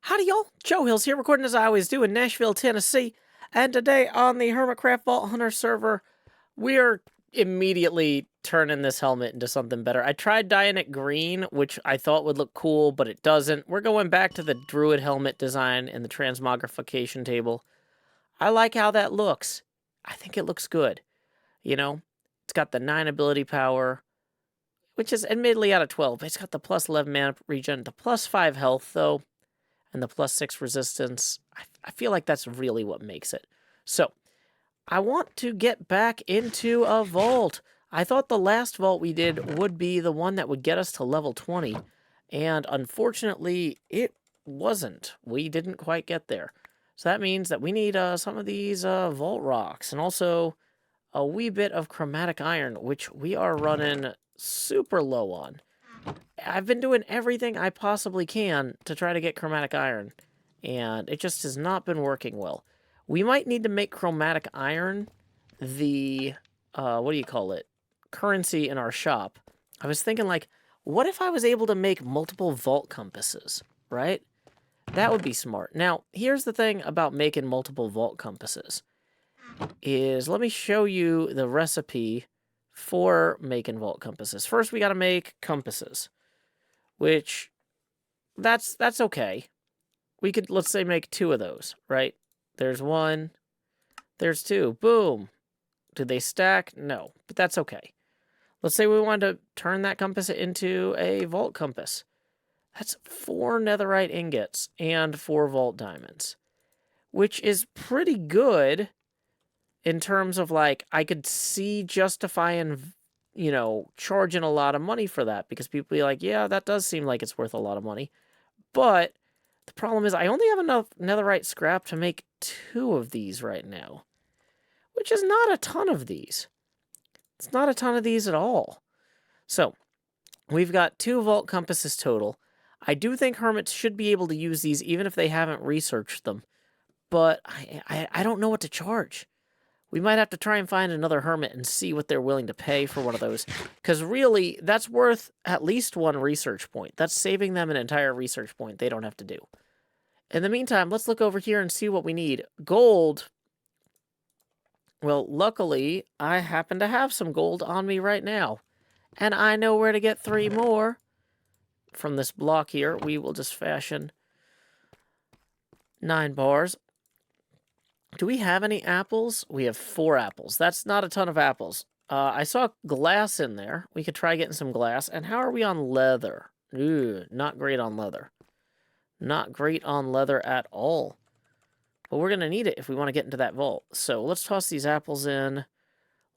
Howdy, y'all. Joe Hills here, recording as I always do in Nashville, Tennessee. And today on the HermitCraft Vault Hunters server, we're immediately turning this helmet into something better. I tried dyeing it green, which I thought would look cool, but it doesn't. We're going back to the Druid helmet design in the transmogrification table. I like how that looks. I think it looks good. You know, it's got the 9 ability power, which is admittedly out of 12, but it's got the plus 11 mana regen, the plus 5 health, though, and the plus 6 resistance. I feel like that's really what makes it. So, I want to get back into a vault. I thought the last vault we did would be the one that would get us to level 20, and unfortunately, it wasn't. We didn't quite get there. So that means that we need some of these vault rocks, and also a wee bit of chromatic iron, which we are running super low on. I've been doing everything I possibly can to try to get chromatic iron, and it just has not been working well. We might need to make chromatic iron the, what do you call it, currency in our shop. I was thinking, like, what if I was able to make multiple vault compasses, right? That would be smart. Now, here's the thing about making multiple vault compasses, is let me show you the recipe for making vault compasses. First, we got to make compasses, which that's okay. We could, let's say, make 2 of those, right? There's 1, there's 2. Boom. Do they stack? No, but that's okay. Let's say we wanted to turn that compass into a vault compass. That's 4 netherite ingots and 4 vault diamonds, which is pretty good in terms of, like, I could see justifying, you know, charging a lot of money for that, because people be like, yeah, that does seem like it's worth a lot of money. But the problem is I only have enough netherite scrap to make 2 of these right now, which is not a ton of these. It's not a ton of these at all. So we've got 2 vault compasses total. I do think hermits should be able to use these even if they haven't researched them, but I don't know what to charge. We might have to try and find another hermit and see what they're willing to pay for one of those. Because really, that's worth at least 1 research point. That's saving them an entire research point they don't have to do. In the meantime, let's look over here and see what we need. Gold. Well, luckily, I happen to have some gold on me right now. And I know where to get 3 more. From this block here, we will just fashion 9 bars. Do we have any apples? We have 4 apples. That's not a ton of apples. I saw glass in there. We could try getting some glass. And how are we on leather? Ooh, not great on leather. Not great on leather at all. But we're going to need it if we want to get into that vault. So let's toss these apples in.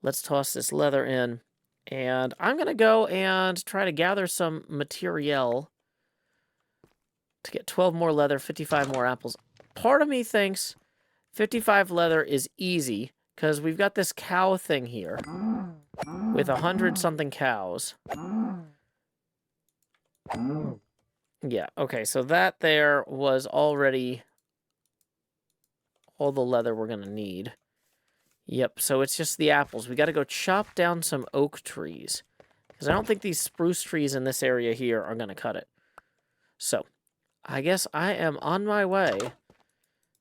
Let's toss this leather in. And I'm going to go and try to gather some material to get 12 more leather, 55 more apples. Part of me thinks 55 leather is easy, because we've got this cow thing here with 100-something cows. Yeah, okay, so that there was already all the leather we're going to need. Yep, so it's just the apples. We got to go chop down some oak trees, because I don't think these spruce trees in this area here are going to cut it. So, I guess I am on my way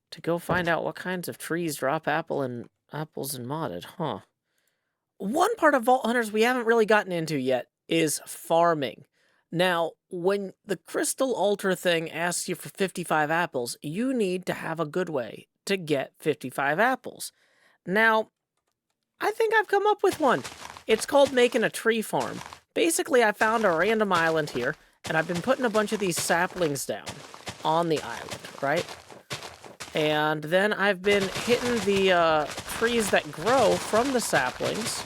to go find out what kinds of trees drop apples and modded, huh? One part of Vault Hunters we haven't really gotten into yet is farming. Now, when the crystal altar thing asks you for 55 apples, you need to have a good way to get 55 apples. Now, I think I've come up with one. It's called making a tree farm. Basically, I found a random island here, and I've been putting a bunch of these saplings down on the island, right? And then I've been hitting the trees that grow from the saplings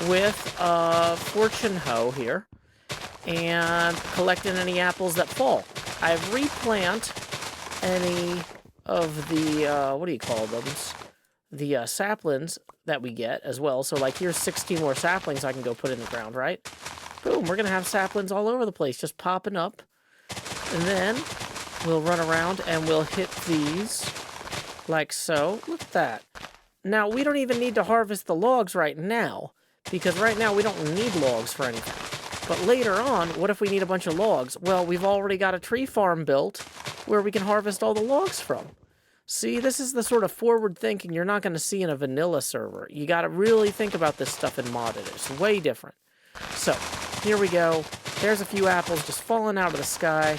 with a fortune hoe here and collecting any apples that fall. I've replant any of the, what do you call them? The saplings that we get as well. So, like, here's 16 more saplings I can go put in the ground, right? Boom, we're going to have saplings all over the place just popping up. And then we'll run around and we'll hit these like so. Look at that. Now, we don't even need to harvest the logs right now, because right now we don't need logs for anything. But later on, what if we need a bunch of logs? Well, we've already got a tree farm built, where we can harvest all the logs from. See, this is the sort of forward thinking you're not going to see in a vanilla server. You got to really think about this stuff in modded. It's way different. So, here we go. There's a few apples just falling out of the sky,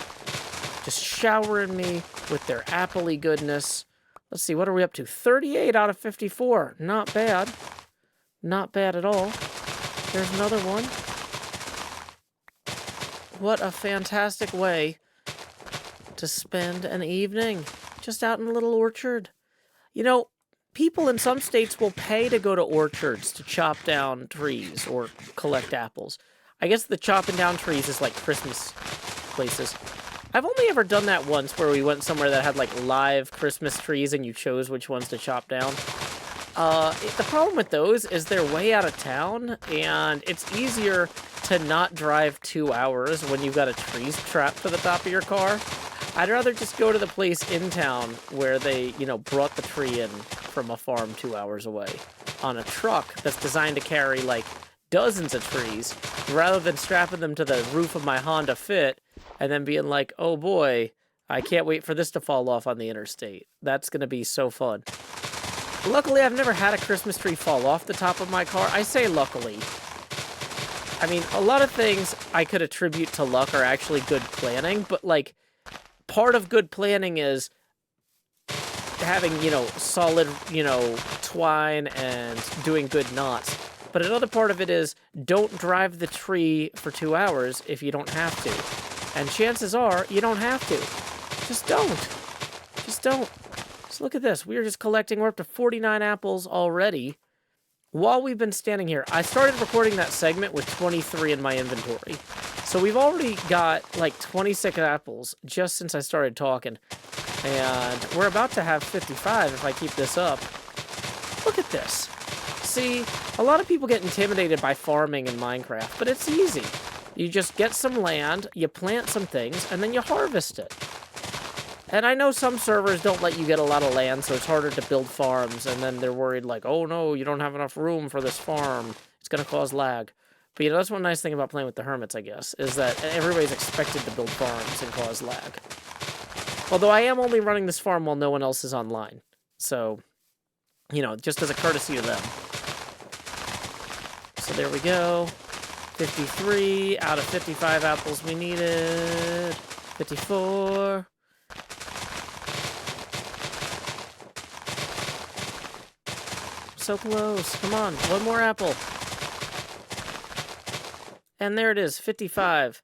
just showering me with their apple-y goodness. Let's see, what are we up to? 38 out of 54. Not bad. Not bad at all. There's another one. What a fantastic way to spend an evening. Just out in a little orchard. You know, people in some states will pay to go to orchards to chop down trees or collect apples. I guess the chopping down trees is like Christmas places. I've only ever done that once where we went somewhere that had like live Christmas trees and you chose which ones to chop down. The problem with those is they're way out of town and it's easier to not drive 2 hours when you've got a tree strapped to the top of your car. I'd rather just go to the place in town where they, you know, brought the tree in from a farm 2 hours away on a truck that's designed to carry like dozens of trees rather than strapping them to the roof of my Honda Fit and then being like, oh boy, I can't wait for this to fall off on the interstate. That's going to be so fun. Luckily, I've never had a Christmas tree fall off the top of my car. I say luckily. I mean, a lot of things I could attribute to luck are actually good planning, but like, part of good planning is having, you know, solid, you know, twine and doing good knots. But another part of it is don't drive the tree for 2 hours if you don't have to. And chances are you don't have to. Just don't. Just don't. So look at this. We're just collecting. We're up to 49 apples already. While we've been standing here, I started recording that segment with 23 in my inventory. So we've already got like 26 apples just since I started talking. And we're about to have 55 if I keep this up. Look at this. See, a lot of people get intimidated by farming in Minecraft, but it's easy. You just get some land, you plant some things, and then you harvest it. And I know some servers don't let you get a lot of land, so it's harder to build farms, and then they're worried like, oh no, you don't have enough room for this farm. It's going to cause lag. But you know, that's one nice thing about playing with the hermits, I guess, is that everybody's expected to build farms and cause lag. Although I am only running this farm while no one else is online. So, you know, just as a courtesy to them. So there we go. 53 out of 55 apples we needed. 54. So close. Come on, one more apple. And there it is, 55.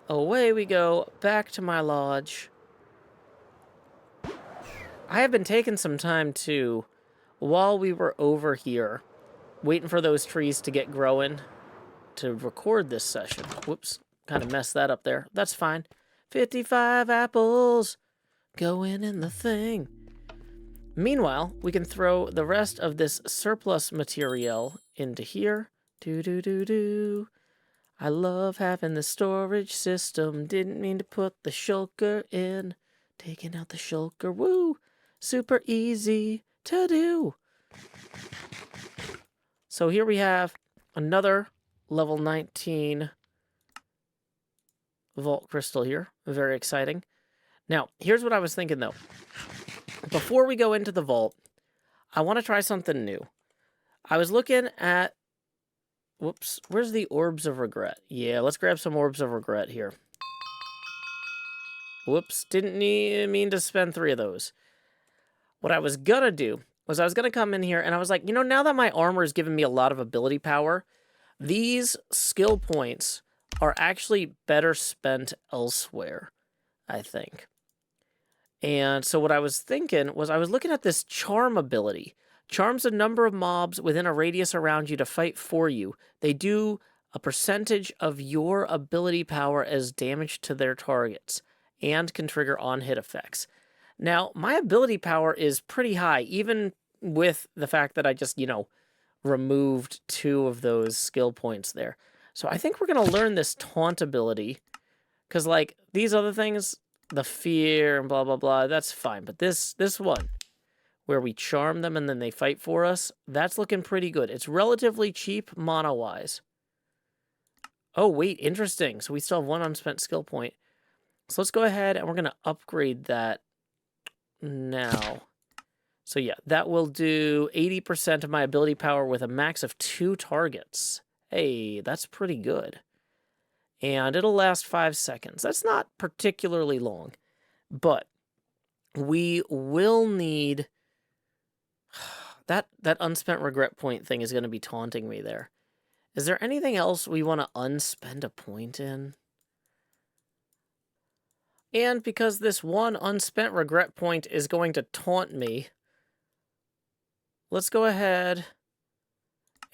Away we go, back to my lodge. I have been taking some time, too, while we were over here, waiting for those trees to get growing to record this session. Whoops, kind of messed that up there. That's fine. 55 apples going in the thing. Meanwhile, we can throw the rest of this surplus material into here. Do-do-do-do. I love having the storage system. Didn't mean to put the shulker in. Taking out the shulker. Woo! Super easy to do. So here we have another level 19 vault crystal here. Very exciting. Now, here's what I was thinking, though. Before we go into the vault, I want to try something new. I was looking at... Whoops. Where's the orbs of regret? Yeah, let's grab some orbs of regret here. Whoops. Didn't mean to spend 3 of those. What I was going to do was I was going to come in here and I was like, you know, now that my armor is giving me a lot of ability power, these skill points are actually better spent elsewhere, I think. And so what I was thinking was I was looking at this charm ability. Charms a number of mobs within a radius around you to fight for you. They do a percentage of your ability power as damage to their targets and can trigger on-hit effects. Now, my ability power is pretty high, even with the fact that I just, you know, removed 2 of those skill points there. So I think we're going to learn this taunt ability, because, like, these other things, the fear and blah, blah, blah, that's fine. But this one, where we charm them and then they fight for us, that's looking pretty good. It's relatively cheap mono-wise. Oh, wait, interesting. So we still have 1 unspent skill point. So let's go ahead and we're going to upgrade that now. So yeah, that will do 80% of my ability power with a max of 2 targets. Hey, that's pretty good. And it'll last 5 seconds. That's not particularly long, but we will need... That unspent regret point thing is going to be taunting me there. Is there anything else we want to unspend a point in? And because this one unspent regret point is going to taunt me, let's go ahead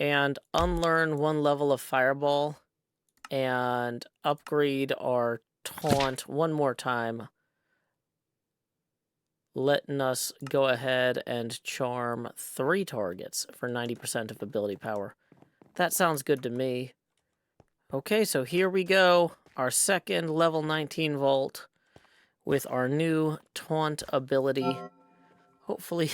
and unlearn 1 level of Fireball and upgrade our taunt 1 more time, letting us go ahead and charm 3 targets for 90% of ability power. That sounds good to me. Okay, so here we go. Our second level 19 vault with our new taunt ability. Hopefully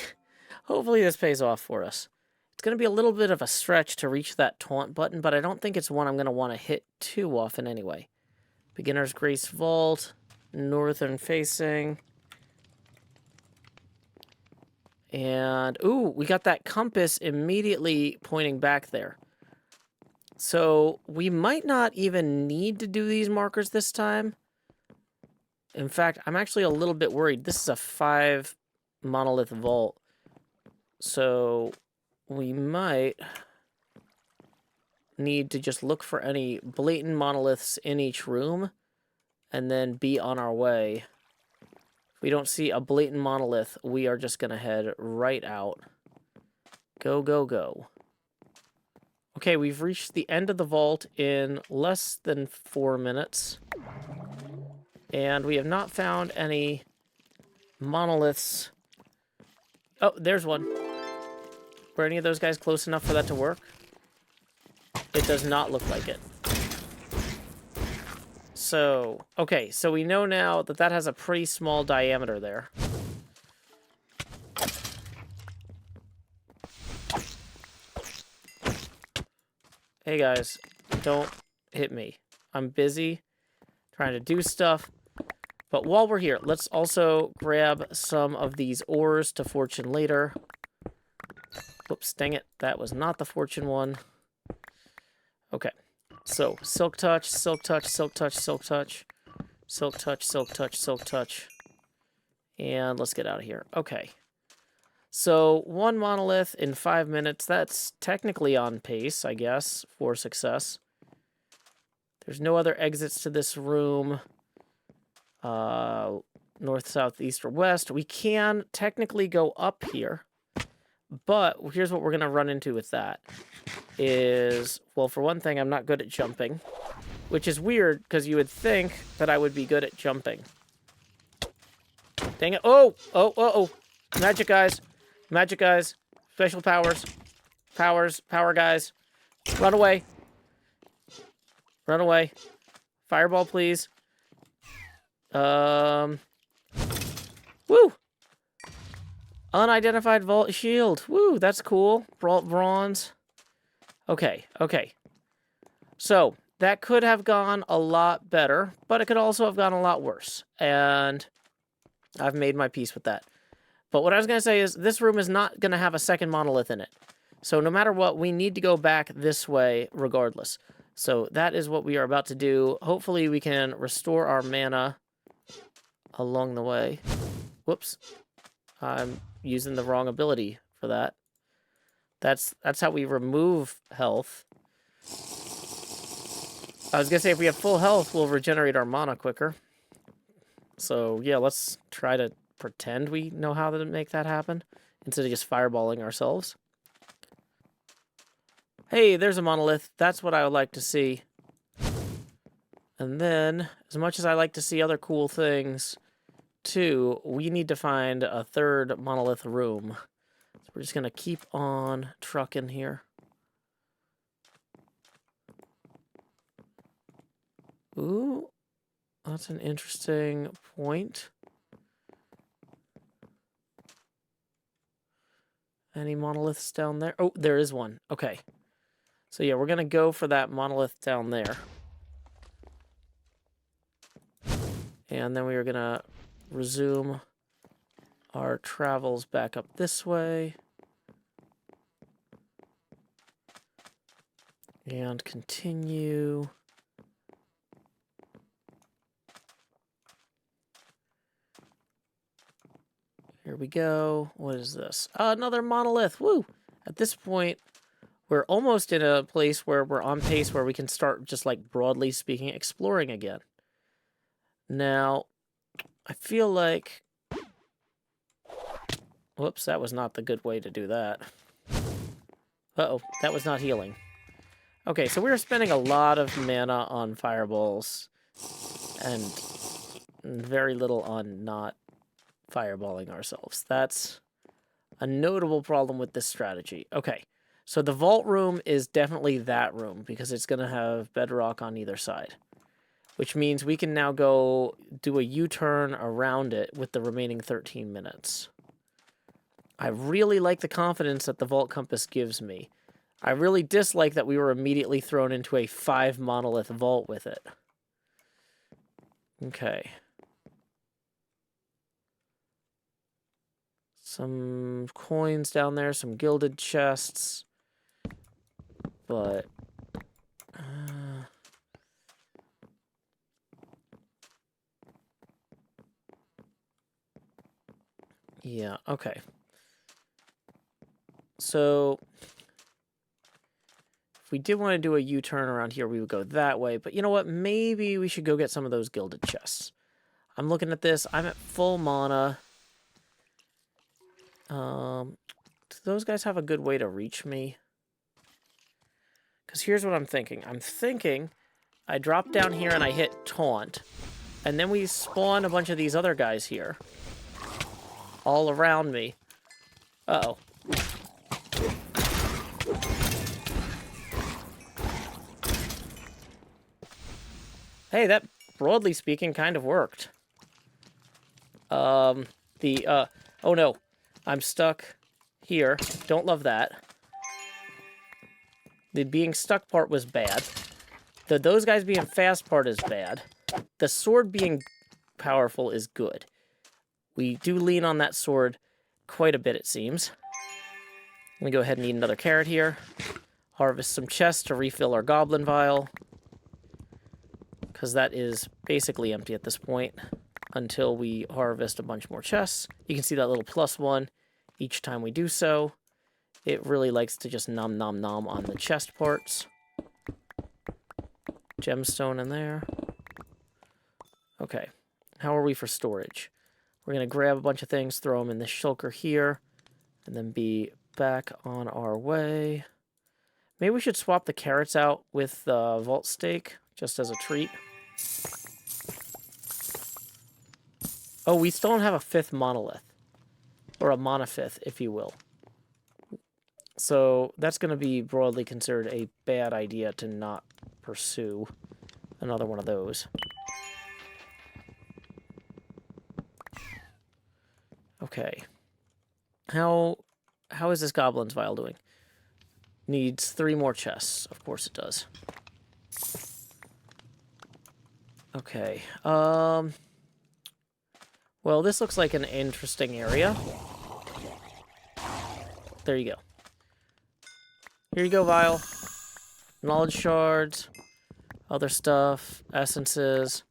this pays off for us. It's going to be a little bit of a stretch to reach that taunt button, but I don't think it's one I'm going to want to hit too often anyway. Beginner's Grace Vault, northern facing. And, ooh, we got that compass immediately pointing back there. So we might not even need to do these markers this time. In fact, I'm actually a little bit worried. This is a 5 monolith vault. So we might need to just look for any blatant monoliths in each room and then be on our way. If we don't see a blatant monolith, we are just going to head right out. Go, go, go. Okay, we've reached the end of the vault in less than 4 minutes. And we have not found any monoliths. Oh, there's one. Were any of those guys close enough for that to work? It does not look like it. So, okay, so we know now that that has a pretty small diameter there. Hey guys, don't hit me. I'm busy trying to do stuff. But while we're here, let's also grab some of these ores to fortune later. Whoops, dang it. That was not the fortune one. Okay. So, Silk Touch, Silk Touch, Silk Touch, Silk Touch. Silk Touch, Silk Touch, Silk Touch. And let's get out of here. Okay. So, 1 monolith in 5 minutes. That's technically on pace, I guess, for success. There's no other exits to this room. North, south, east, or west. We can technically go up here. But here's what we're going to run into with that. Is, well, for one thing, I'm not good at jumping. Which is weird, because you would think that I would be good at jumping. Dang it. Oh! Oh, oh, oh. Magic guys. Magic guys. Special powers. Power guys. Run away. Run away. Fireball, please. Woo! Unidentified vault shield. Woo, that's cool. Bronze. Okay, okay. So, that could have gone a lot better, but it could also have gone a lot worse. And I've made my peace with that. But what I was going to say is, this room is not going to have a second monolith in it. So no matter what, we need to go back this way regardless. So that is what we are about to do. Hopefully we can restore our mana along the way. Whoops. I'm using the wrong ability for that. That's how we remove health. I was going to say, if we have full health, we'll regenerate our mana quicker. So, yeah, let's try to pretend we know how to make that happen, instead of just fireballing ourselves. Hey, there's a monolith. That's what I would like to see. And then, as much as I like to see other cool things, too, we need to find a 3rd monolith room. So we're just going to keep on trucking here. Ooh, that's an interesting point. Any monoliths down there? Oh, there is one. Okay. So yeah, we're going to go for that monolith down there. And then we are going to resume our travels back up this way. And continue. Here we go. What is this? Another monolith. Woo! At this point, we're almost in a place where we're on pace where we can start just like broadly speaking exploring again. Now, I feel like... Whoops, that was not the good way to do that. Uh-oh, that was not healing. Okay, so we were spending a lot of mana on fireballs and very little on not fireballing ourselves. That's a notable problem with this strategy. Okay, so the vault room is definitely that room because it's going to have bedrock on either side, which means we can now go do a U-turn around it with the remaining 13 minutes. I really like the confidence that the vault compass gives me. I really dislike that we were immediately thrown into a 5-monolith vault with it. Okay. Some coins down there, some gilded chests. But... yeah, okay. So... if we did want to do a U-turn around here, we would go that way. But you know what? Maybe we should go get some of those gilded chests. I'm looking at this. I'm at full mana. Do those guys have a good way to reach me? Because here's what I'm thinking. I'm thinking I drop down here and I hit taunt. And then we spawn a bunch of these other guys here. All around me. Uh-oh. Hey, that, broadly speaking, kind of worked. Oh no. I'm stuck here. Don't love that. The being stuck part was bad. Those guys being fast part is bad. The sword being powerful is good. We do lean on that sword quite a bit, it seems. Let me go ahead and eat another carrot here. Harvest some chests to refill our goblin vial. Because that is basically empty at this point until we harvest a bunch more chests. You can see that little +1 each time we do so. It really likes to just nom nom nom on the chest parts. Gemstone in there. Okay, how are we for storage? We're going to grab a bunch of things, throw them in this shulker here, and then be back on our way. Maybe we should swap the carrots out with the vault steak, just as a treat. Oh, we still don't have a 5th monolith. Or a monofifth, if you will. So that's going to be broadly considered a bad idea to not pursue another one of those. Okay. How is this goblin's vial doing? Needs 3 more chests. Of course it does. Okay. Well, this looks like an interesting area. There you go. Here you go, vial. Knowledge shards. Other stuff. Essences.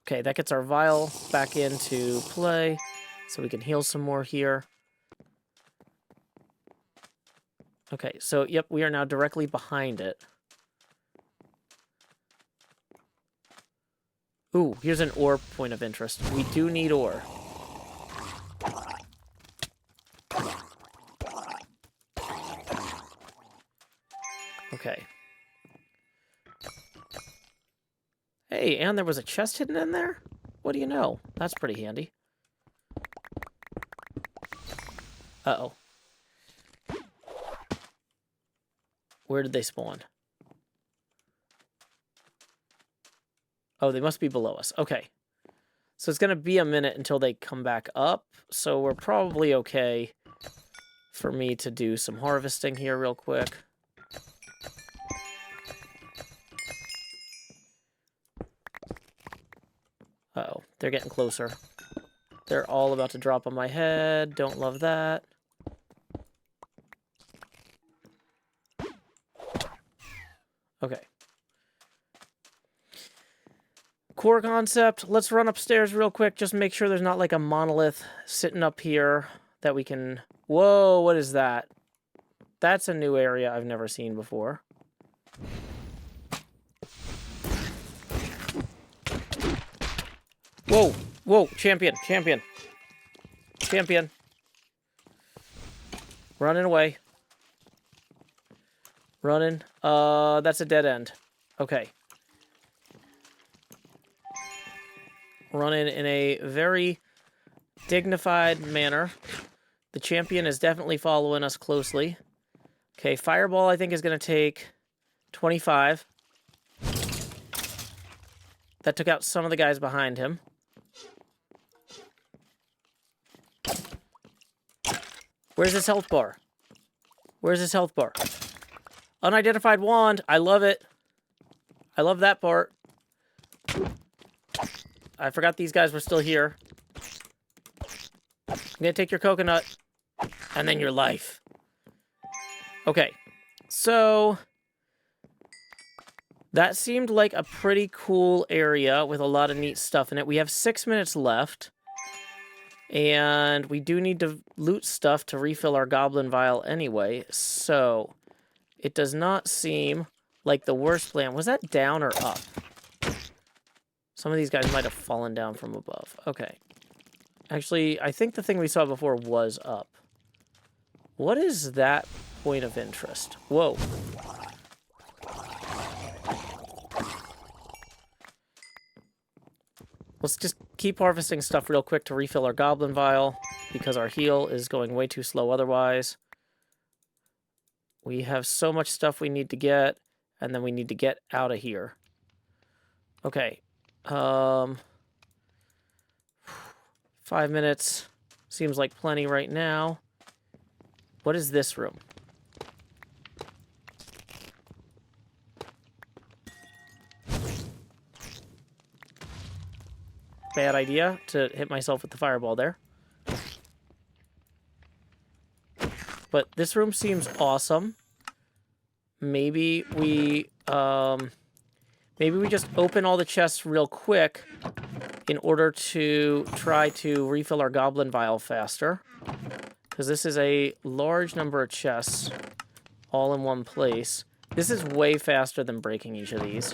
Okay, that gets our vial back into play. So we can heal some more here. Okay, so, yep, we are now directly behind it. Ooh, here's an ore point of interest. We do need ore. Okay. Hey, and there was a chest hidden in there? What do you know? That's pretty handy. Uh-oh. Where did they spawn? Oh, they must be below us. Okay. So it's going to be a minute until they come back up. So we're probably okay for me to do some harvesting here real quick. Uh-oh. They're getting closer. They're all about to drop on my head. Don't love that. Okay. Core concept. Let's run upstairs real quick. Just make sure there's not like a monolith sitting up here that we can... Whoa, what is that? That's a new area I've never seen before. Whoa, whoa, champion, champion. Champion. Running away. Running. That's a dead end. Okay. Running in a very dignified manner. The champion is definitely following us closely. Okay, fireball I think is going to take 25. That took out some of the guys behind him. Where's his health bar? Where's his health bar? Unidentified wand. I love it. I love that part. I forgot these guys were still here. I'm going to take your coconut. And then your life. Okay. So... that seemed like a pretty cool area with a lot of neat stuff in it. We have 6 minutes left. And we do need to loot stuff to refill our goblin vial anyway. So, it does not seem like the worst plan. Was that down or up? Some of these guys might have fallen down from above. Okay. Actually, I think the thing we saw before was up. What is that point of interest? Whoa. Let's just keep harvesting stuff real quick to refill our goblin vial, because our heal is going way too slow otherwise. We have so much stuff we need to get, and then we need to get out of here. Okay. 5 minutes. Seems like plenty right now. What is this room? Bad idea to hit myself with the fireball there. But this room seems awesome. Maybe we just open all the chests real quick in order to try to refill our goblin vial faster. Because this is a large number of chests all in one place. This is way faster than breaking each of these.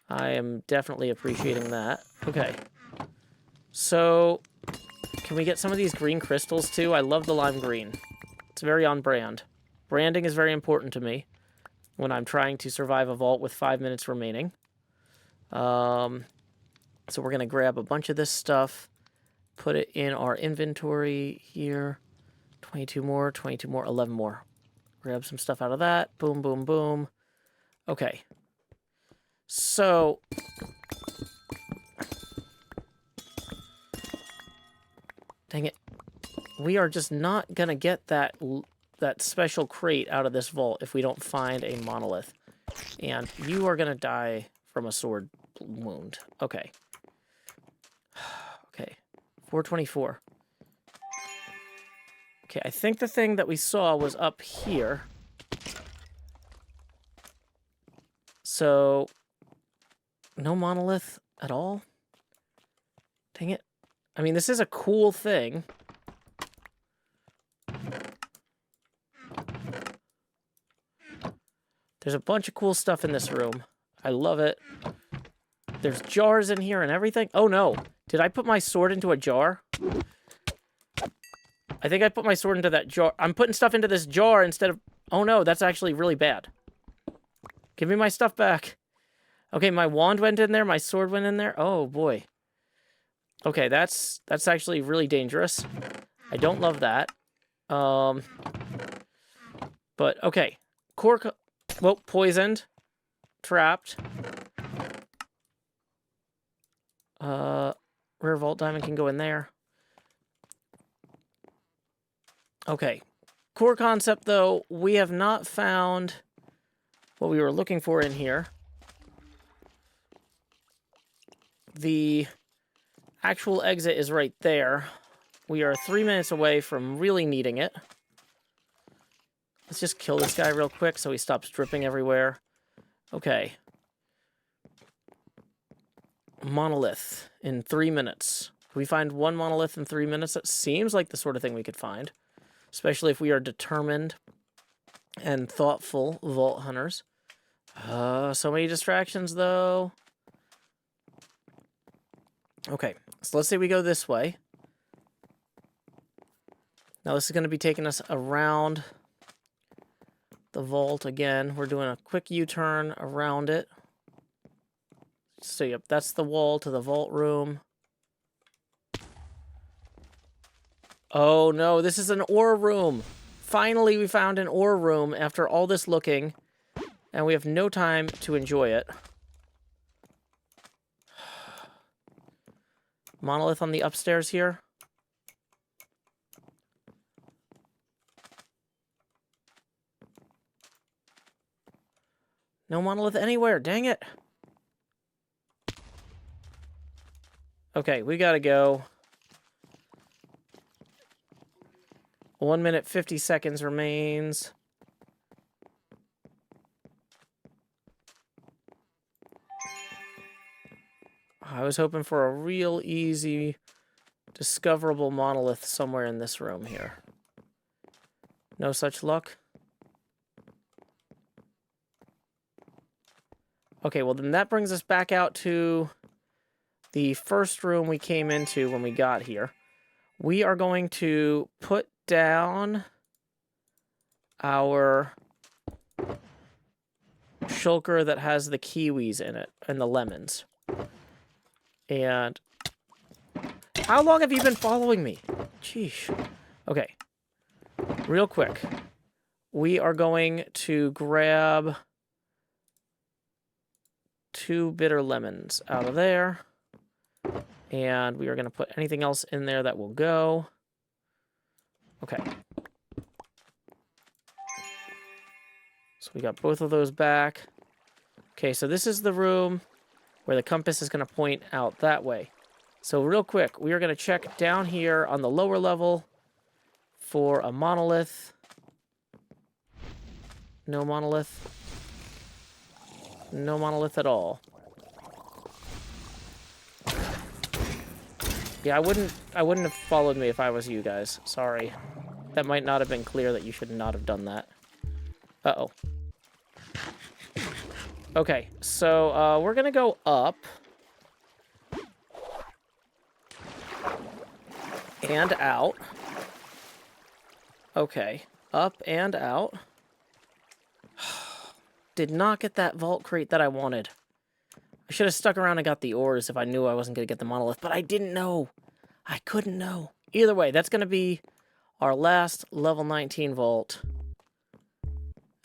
I am definitely appreciating that. Okay. So, can we get some of these green crystals too? I love the lime green. It's very on brand. Branding is very important to me when I'm trying to survive a vault with 5 minutes remaining. So we're going to grab a bunch of this stuff, put it in our inventory here. 22 more, 11 more. Grab some stuff out of that. Boom, boom, boom. Okay. So, dang it. We are just not going to get that special crate out of this vault if we don't find a monolith. And you are going to die from a sword wound. Okay. Okay. 424. Okay, I think the thing that we saw was up here. So... no monolith at all? Dang it. I mean, this is a cool thing. There's a bunch of cool stuff in this room. I love it. There's jars in here and everything. Oh, no. Did I put my sword into a jar? I think I put my sword into that jar. I'm putting stuff into this jar instead of... oh, no. That's actually really bad. Give me my stuff back. Okay, my wand went in there, my sword went in there. Oh, boy. Okay, that's actually really dangerous. I don't love that. But, okay. Well, poisoned. Trapped. Rare vault diamond can go in there. Okay. Core concept, though, we have not found what we were looking for in here. The actual exit is right there. We are 3 minutes away from really needing it. Let's just kill this guy real quick so he stops dripping everywhere. Okay. Monolith in 3 minutes. Can we find one monolith in 3 minutes? That seems like the sort of thing we could find. Especially if we are determined and thoughtful vault hunters. So many distractions, though. Okay, so let's say we go this way. Now this is going to be taking us around the vault again. We're doing a quick U-turn around it. So, yep, that's the wall to the vault room. Oh, no, this is an ore room. Finally, we found an ore room after all this looking, and we have no time to enjoy it. Monolith on the upstairs here. No monolith anywhere, dang it. Okay, we gotta go. 1 minute, 50 seconds remains. I was hoping for a real easy, discoverable monolith somewhere in this room here. No such luck. Okay, well then that brings us back out to the first room we came into when we got here. We are going to put down our shulker that has the kiwis in it and the lemons. And how long have you been following me? Sheesh. Okay. Real quick. We are going to grab 2 bitter lemons out of there. And we are going to put anything else in there that will go. Okay. So we got both of those back. Okay, so this is the room where the compass is going to point out that way. So real quick, we are going to check down here on the lower level for a monolith. No monolith. No monolith at all. Yeah, I wouldn't have followed me if I was you guys. Sorry. That might not have been clear that you should not have done that. Uh-oh. Okay, so we're gonna go up. And out. Okay, up and out. Did not get that vault crate that I wanted. I should have stuck around and got the ores if I knew I wasn't going to get the monolith, but I didn't know. I couldn't know. Either way, that's going to be our last level 19 vault.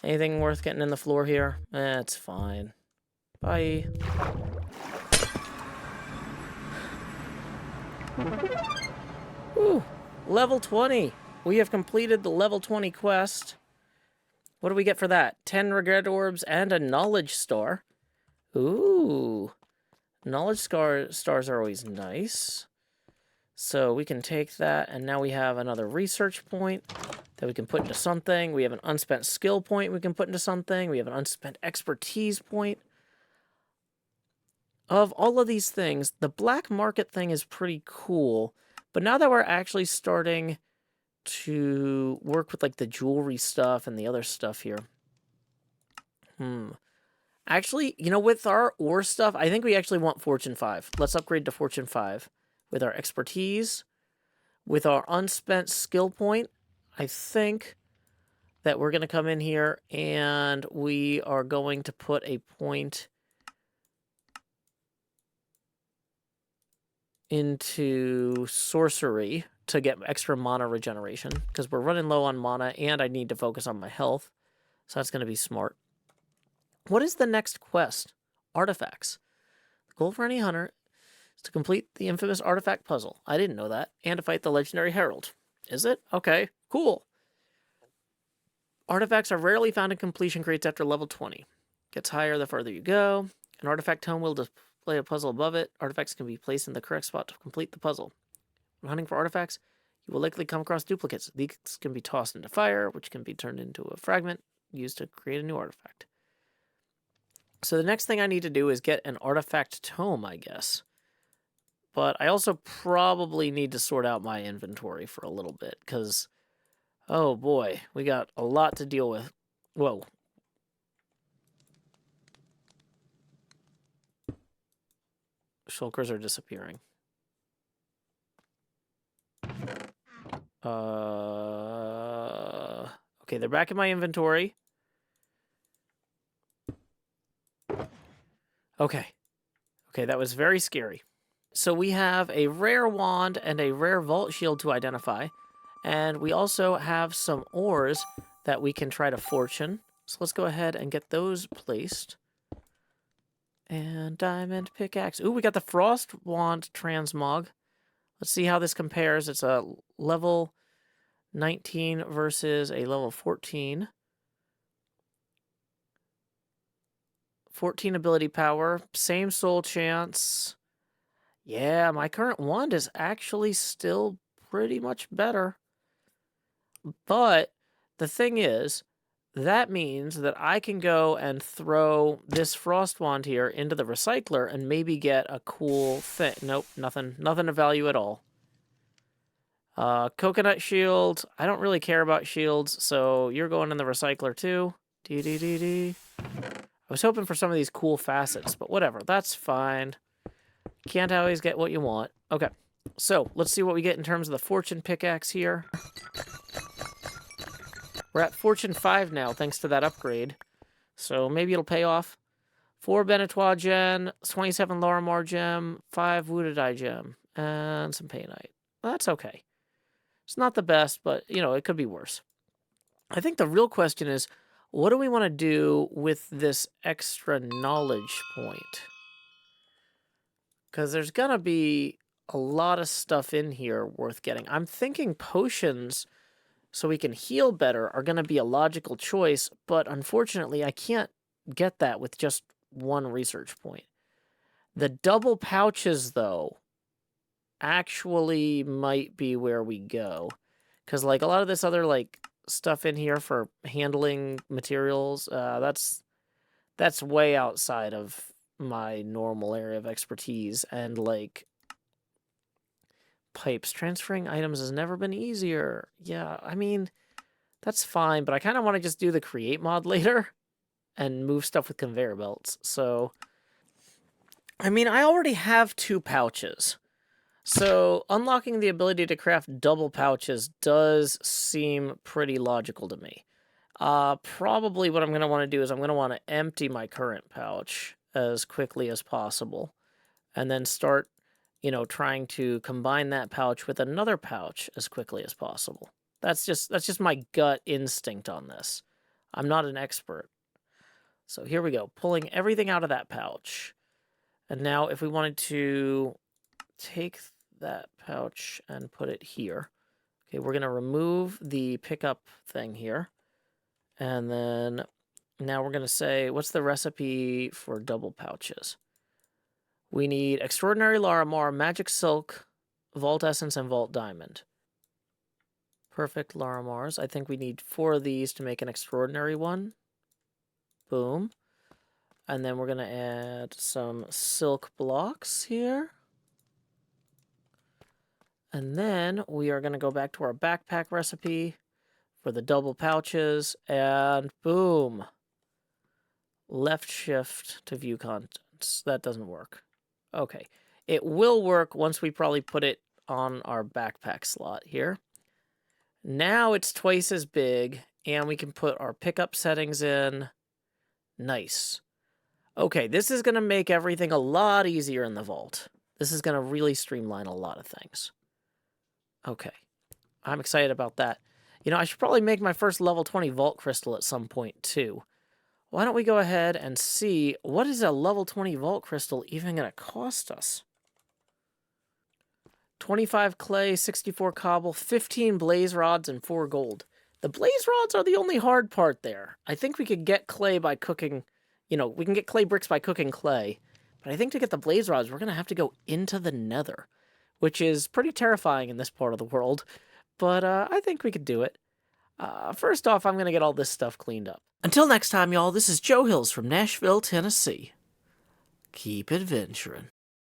Anything worth getting in the floor here? It's fine. Bye. Woo! Level 20. We have completed the level 20 quest. What do we get for that? 10 regret orbs and a knowledge star. Ooh. Knowledge stars are always nice. So we can take that, and now we have another research point that we can put into something. We have an unspent skill point we can put into something. We have an unspent expertise point. Of all of these things, the black market thing is pretty cool. But now that we're actually starting to work with like the jewelry stuff and the other stuff here. Actually, you know, with our ore stuff, I think we actually want Fortune 5. Let's upgrade to Fortune 5. With our expertise, with our unspent skill point, I think that we're going to come in here and we are going to put a point into sorcery to get extra mana regeneration, because we're running low on mana and I need to focus on my health. So that's going to be smart. What is the next quest? Artifacts. The goal for any hunter is to complete the infamous artifact puzzle. I didn't know that. And to fight the legendary herald. Is it? Okay, cool. Artifacts are rarely found in completion crates after level 20. Gets higher the further you go. An artifact tome will display a puzzle above it. Artifacts can be placed in the correct spot to complete the puzzle. When hunting for artifacts, you will likely come across duplicates. These can be tossed into fire, which can be turned into a fragment used to create a new artifact. So the next thing I need to do is get an artifact tome, I guess. But I also probably need to sort out my inventory for a little bit, because, oh boy, we got a lot to deal with. Whoa. Shulkers are disappearing. Okay, they're back in my inventory. Okay. Okay, that was very scary. So we have a rare wand and a rare vault shield to identify. And we also have some ores that we can try to fortune. So let's go ahead and get those placed. And diamond pickaxe. Ooh, we got the frost wand transmog. Let's see how this compares. It's a level 19 versus a level 14. 14 ability power, same soul chance. Yeah, my current wand is actually still pretty much better. But the thing is, that means that I can go and throw this frost wand here into the recycler and maybe get a cool thing. Nope, nothing of value at all. Coconut shield. I don't really care about shields, so you're going in the recycler too. I was hoping for some of these cool facets, but whatever. That's fine. Can't always get what you want. Okay, so let's see what we get in terms of the fortune pickaxe here. We're at Fortune 5 now, thanks to that upgrade. So maybe it'll pay off. 4 Benetois gem, 27 Lorimar gem, 5 Wooded gem, and some Painite. That's okay. It's not the best, but, you know, it could be worse. I think the real question is, what do we want to do with this extra knowledge point? Because there's going to be a lot of stuff in here worth getting. I'm thinking potions, so we can heal better, are going to be a logical choice, but unfortunately I can't get that with just one research point. The double pouches, though, actually might be where we go. Because, like, a lot of this other, like, stuff in here for handling materials, that's way outside of my normal area of expertise, and, like, pipes. Transferring items has never been easier. Yeah, I mean, that's fine, but I kind of want to just do the create mod later and move stuff with conveyor belts. So, I mean, I already have 2 pouches. So, unlocking the ability to craft double pouches does seem pretty logical to me. Probably what I'm going to want to do is I'm going to want to empty my current pouch as quickly as possible, and then start, you know, trying to combine that pouch with another pouch as quickly as possible. That's just my gut instinct on this. I'm not an expert. So here we go, pulling everything out of that pouch. And now if we wanted to take that pouch and put it here. Okay, we're going to remove the pickup thing here. And then now we're going to say, what's the recipe for double pouches? We need Extraordinary Larimar, Magic Silk, Vault Essence, and Vault Diamond. Perfect Larimars. I think we need 4 of these to make an Extraordinary one. Boom. And then we're going to add some silk blocks here. And then we are going to go back to our backpack recipe for the double pouches, and boom. Left shift to view contents. That doesn't work. Okay. It will work once we probably put it on our backpack slot here. Now it's twice as big, and we can put our pickup settings in. Nice. Okay, this is going to make everything a lot easier in the vault. This is going to really streamline a lot of things. Okay, I'm excited about that. You know, I should probably make my first level 20 vault crystal at some point, too. Why don't we go ahead and see, what is a level 20 vault crystal even going to cost us? 25 clay, 64 cobble, 15 blaze rods, and 4 gold. The blaze rods are the only hard part there. I think we could get clay by cooking, you know, we can get clay bricks by cooking clay, But I think to get the blaze rods, we're going to have to go into the nether, which is pretty terrifying in this part of the world. But I think we could do it. First off, I'm going to get all this stuff cleaned up. Until next time, y'all, this is Joe Hills from Nashville, Tennessee. Keep adventuring.